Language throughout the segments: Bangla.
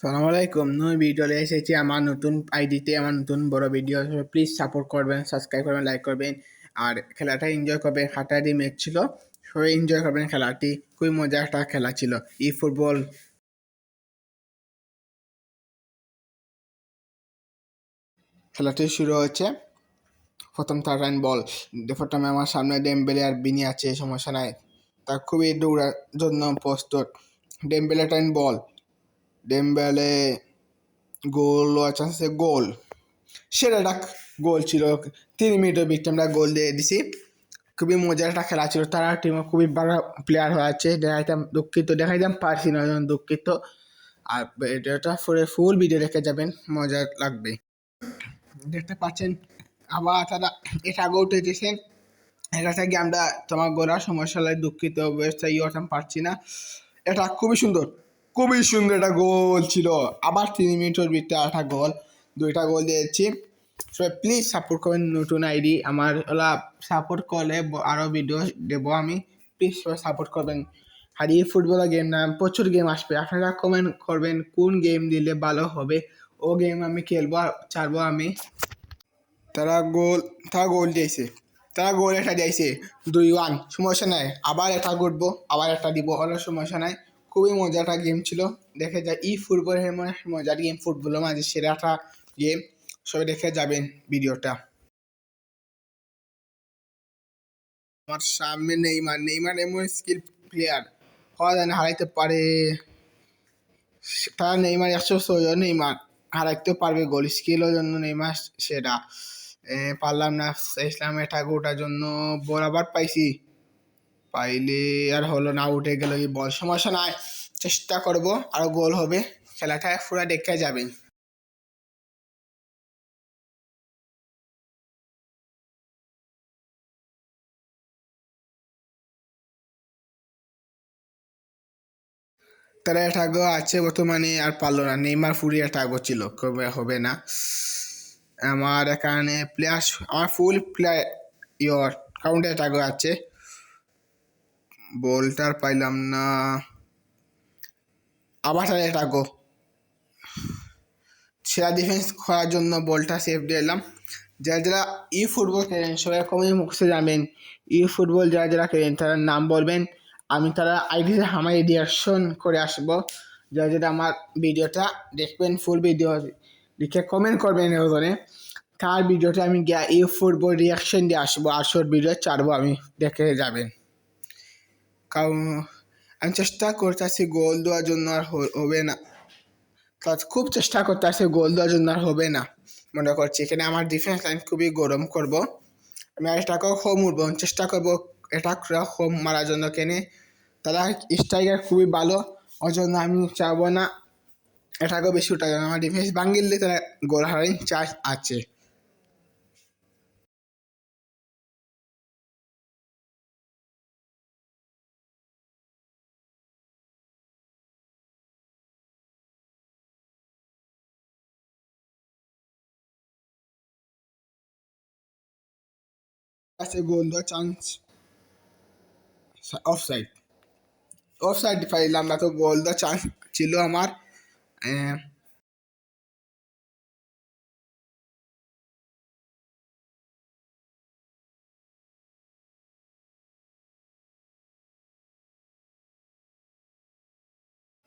সালাম আলাইকুম। নতুন ভিডিও এসেছি আমার নতুন আইডিতে, আমার নতুন বড় ভিডিও। প্লিজ সাপোর্ট করবেন, সাবস্ক্রাইব করবেন, লাইক করবেন আর খেলাটা এনজয় করবেন। হাঁটাহাঁটি ম্যাচ ছিল, সবাই এনজয় করবেন। খেলাটি খুবই মজার একটা খেলা ছিল। ফুটবল খেলাটি শুরু হচ্ছে। প্রথম টার্ন বল, প্রথমে আমার সামনে ডেমবেলে আর বিনি আছে, সমস্যা নাই। তার খুবই দৌড়ার জন্য প্রস্তুত। ডেমবেলে টাইম বল, ডেমবেলে গোল চান্সে গোল, সেটা একটা গোল ছিল। 3 মিনিটের ভিতরে আমরা গোল দিয়ে দিছি। খুবই মজার একটা খেলা ছিল। তারা টিমে খুবই ভালো প্লেয়ার হয়ে আছে, দেখাইতাম পারছি না, দুঃখিত। আর ভিডিওটা ফুল ভিডিও দেখে যাবেন, মজা লাগবে। দেখতে পাচ্ছেন আবার তারা এটা আগে উঠে দিয়েছেন। এটা থেকে আমরা তোমার গোড়ার সমস্যা হলে দুঃখিত, ব্যবস্থা হতাম পারছি না। এটা খুবই সুন্দর, খুবই সুন্দর একটা গোল ছিল। আবার 3 মিনিটের ভিতরে একটা গোল, 2টা গোল দিয়েছি। সবাই প্লিজ সাপোর্ট করবেন। নতুন আইডি আমার ওলা, সাপোর্ট করলে আরও ভিডিও দেবো আমি। প্লিজ সবাই সাপোর্ট করবেন। আর এই ফুটবলের গেম না, প্রচুর গেম আসবে। আপনারা কমেন্ট করবেন কোন গেম দিলে ভালো হবে, ও গেম আমি খেলবো আর ছাড়বো আমি। তারা গোল তারা গোল দিয়েছে, তারা গোল একটা দিয়েছে। 2-1, সমস্যা নাই। আবার একটা করবো, আবার একটা দিব, হলো সমস্যা নাই। খুবই মজার একটা গেম ছিল। দেখে যায় ফুটবল মজার গেম, ফুটবলের মাঝে সেরা একটা গেম। সবাই দেখে যাবেন ভিডিওটা। আমার সামনে নেইমার, নেইমার এমন স্কিল প্লেয়ার, হওয়া যায় না হারাইতে পারে। তারা নেইমার 106 নেইমার হারাইতে পারবে। গোল স্কিলের জন্য নেইমার সেরা। পারলাম না, ইসলাম এটা গোটার জন্য বরাবর পাইছি, পাইলে আর হলো না, উঠে গেল এই বল। সমস্যা নাই, চেষ্টা করব, আরো গোল হবে। খেলাটা পুরো দেখে যাবেন। তারা অ্যাটাগো আছে বর্তমানে, আর পারলো না। নেইমার ফুরি অ্যাটাগো ছিল, কবে হবে না। আমার এখানে প্লেয়ার, আমার ফুল প্লেয়ার ইয়র কাউন্ট অ্যাটাগো আছে। বলটার পাইলাম না, আবার তারা অ্যাটাগো। সেরা ডিফেন্স করার জন্য বলটা সেভ দিলাম। যারা যারা ফুটবল খেলেন সবাই কমই মুখে যাবেন। ফুটবল যারা যারা খেলেন তারা নাম বলবেন, আমি তারা আইডি আমার রিয়াকশন করে আসবো। যারা যারা আমার ভিডিওটা দেখবেন, ফুল ভিডিও দেখে কমেন্ট করবেন ওখানে, তার ভিডিওটা আমি গিয়ে ফুটবল রিয়াকশন দিয়ে আসবো। আসর ভিডিও ছাড়বো, আমি দেখে যাবেন। কারণ আমি চেষ্টা করতেছি গোল দেওয়ার জন্য, আর হবে না। খুব চেষ্টা করতে আসে, গোল দেওয়ার জন্য আর হবে না মনে করছি। এখানে আমার ডিফেন্স লাইন খুবই গরম করব। আমি এটাকেও হোম উঠবো, চেষ্টা করবো এটা হোম মারার জন্য। কেনে তারা স্ট্রাইকার খুবই ভালো, ওই জন্য আমি চাবো না এটাকেও বেশি উঠা যাবে। আমার ডিফেন্স ভাঙিলে তারা গোল হারার চান্স আছে। আছে গোল দেওয়ার চান্স, অফসাইড, অফসাইড পাইলাম না, তো গোল দেওয়ার চান্স ছিল আমার।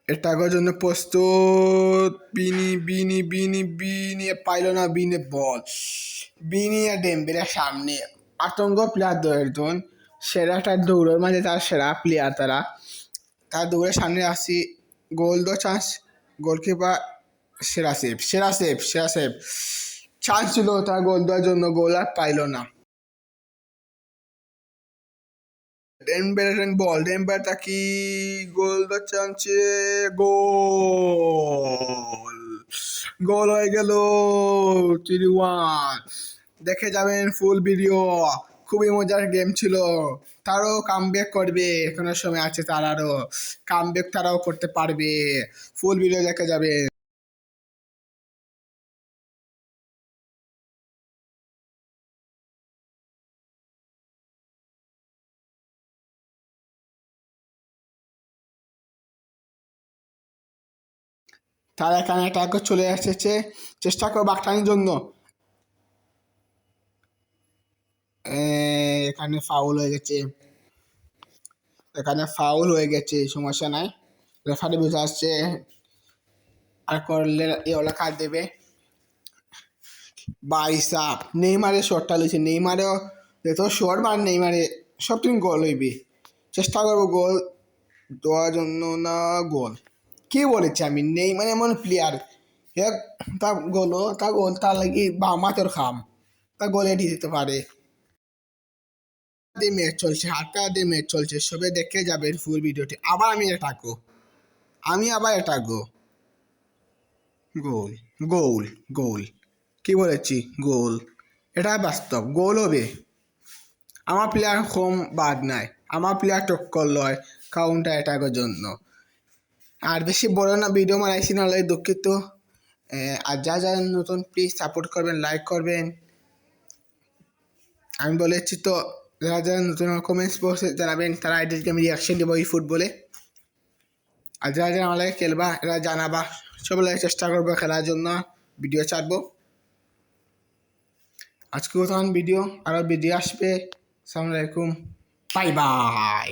এটার জন্য প্রস্তুত। বিনি বিনি বিনি বিনি পাইল না, বিনি বল, বিনি আর ডেম্বেলের সামনে আতঙ্ক প্লেয়ার দশজন। সেরাটা দৌড়ের মাঝে তার সেরা প্লেয়ার, তারা তার দৌড়ের সামনে আসি। গোল দো চান্স, গোলকিপার সেরা সেভ, সেরা সেভ, সেরা সেভ। চান্স ছিল তার গোল দেওয়ার জন্য, গোল আর পাইল না। ডেম্বেলের বল, ডেম্বেলটা কি গোল দেওয়ার চান্সে গোল, গোল হয়ে গেল। 3-1, দেখে যাবেন ফুল ভিডিও। খুবই মজার গেম ছিল। তারাও কামব্যাক করবে, এখনো সময় আছে, তারারও কামব্যাক তারাও করতে পারবে। ফুল ভিডিও দেখে যাবে। তারা এখানে অ্যাটাকও চলে এসেছে, চেষ্টা করবো বাগটানির জন্য। এখানে ফাউল হয়ে গেছে, সমস্যা নাই, রেফারি বুঝে আসছে আর করলে ওলা কার্ড দেবে। বাইসা নেইমারে শটটা লইছে, নেইমারেও যত শট মার নেইমারে সব তুমি গোল হইবে, চেষ্টা করবো গোল দেওয়ার জন্য না গোল। কি বলেছি আমি, নেইমার এমন প্লেয়ার তা গোল তার লাগি বামা তোর খাম, তা গোলে দিয়ে দিতে পারে। ম্যাচ চলছে, হাতটা দিয়ে ম্যাচ চলছে, সবে দেখে যাবে ফুল ভিডিওটি। আবার আমি আবার এটাকো গোল গোল গোল, কি বলেছি গোল, এটা বাস্তব গোল হবে। আমার প্লেয়ার কম বাদ নাই, আমার প্লেয়ার টক্কর লয় কাউন্টার অ্যাটাকের জন্য। আর বেশি বড় না ভিডিও বানাইছি, নাহলে দুঃখিত। আর যা নতুন প্লিজ সাপোর্ট করবেন, লাইক করবেন। আমি বলেছি তো, যারা নতুন কমেন্টস বক্সে জানাবেন, তারা আইডিকে আমি রিয়াকশন দেবো এই ফুটবলে। আর যারা আমাদের খেলবা এরা জানাবা, সব চেষ্টা করবো খেলার জন্য, ভিডিও ছাড়বো। আজকে তখন ভিডিও আরও ভিডিও আসবে। আসসালামু আলাইকুম, বাই বাই।